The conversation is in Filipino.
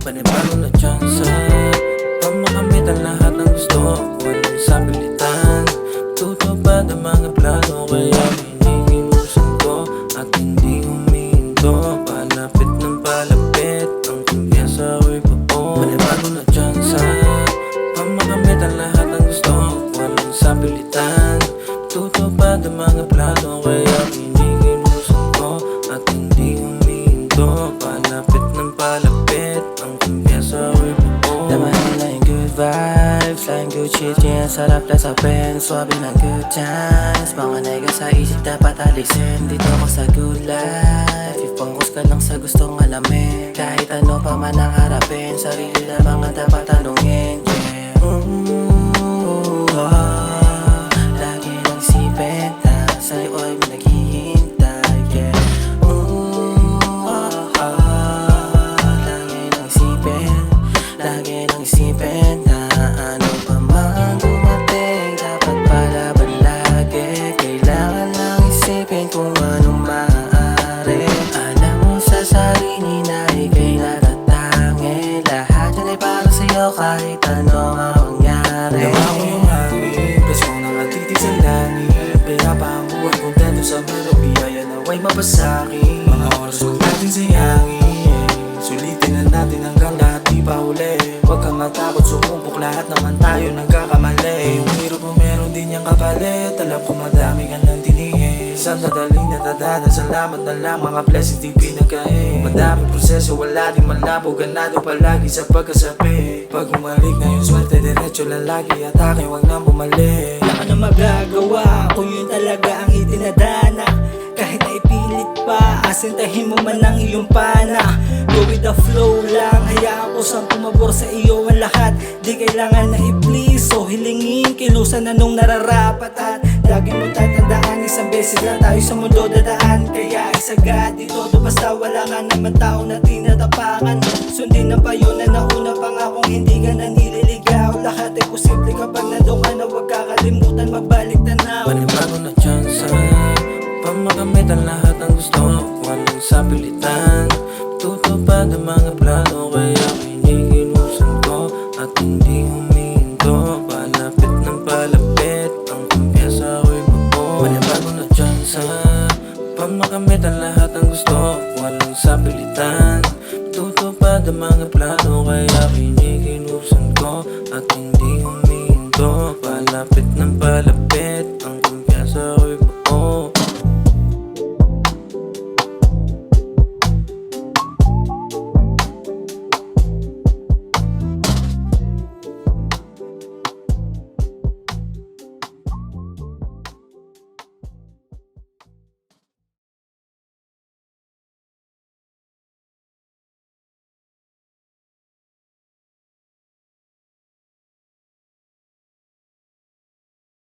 Panibago na tsansa pa makamit ang lahat ng gusto. Walang sapilitan, tutupad ang mga plano. Kaya hinihimusan ko at hindi humihinto. Palapit ng palapit, ang kumpiyansa ko'y buo. Panibago na tsansa pa makamit ang lahat ng gusto. Walang sapilitan, tutupad ang mga plano. Kaya hinihimusan ko at hindi humihinto. Palapit ng palapit, ang kumpiyansa ko'y buo. Laman nila yung good vibes, like good shit, yeah, sarap na sa pen. Swabe ng good times, mga nega sa isip dapat alisin. Dito ako sa good life, i-focus ka lang sa gustong alamin. Kahit ano pa man ang harapin, sarili na mga dapat tanungin, yeah. Lagi nang isipin na sa'yo ay may naghihintay, yeah. Lagi nang isipin na ano pa man dumating, dapat palaban lagi. Kailangan lang isipin kung anong maaari. Alam mo sa sarili na ika'y natatangi. Lahat yan ay para sa'yo kahit ano nga mangyari. Nawa ko yung hangin, bes kong nakatitig sa langit. Kaya pa ang buhay kontento sa mero, biyaya nawa'y mapasaki. Mga oras huwag natin sayangin, sulitin na natin hanggang lahat di pa huli. Huwag kang matakot, sumubok, lahat naman tayo nagkakamali. Yung hirap mo meron din niyang kapalit, alam ko madami ka nang tiningin. Saan nadaling natadana, salamat na lang, mga blessings di pinagkain. Madaming proseso, wala din malabo, ganado palagi sa pagkasabi. Pag umalik na yung swerte, diretso lang lagi, atake, huwag nang bumalik. Ano magagawa kung yun talaga ang itinadana? Kahit na ipilit pa, asintahin mo man ang iyong pana. Go with the flow lang, hayaan ko sang tumabor sa iyo ang lahat. Di kailangan na i-please o hilingin, kilusan na nung nararapat. At lagi mong tatandaan, isang beses lang tayo sa mundo dadaan. Kaya isagad dito, basta wala ka naman tao na tinatapakan. Sundin ang payo na nauna pa nga kung hindi ka na nililigaw. Lahat ay posible kapag nandun ka na, huwag kakalimutan magbalik tanaw. Panibago na tsansa pa makamit ang lahat ng gusto. Walang sapilitan, tutupad ang mga plano. Kaya hinihimusan ko at hindi humihinto. Palapit ng palapit, ang kumpiyansa ko'y buo. Panibago na tsansa pa makamit ang lahat ng gusto. Walang sapilitan, tutupad ang mga plano. Kaya hinihimusan ko at hindi humihinto. Palapit ng palapit, ang kumpiyansa ko'y buo.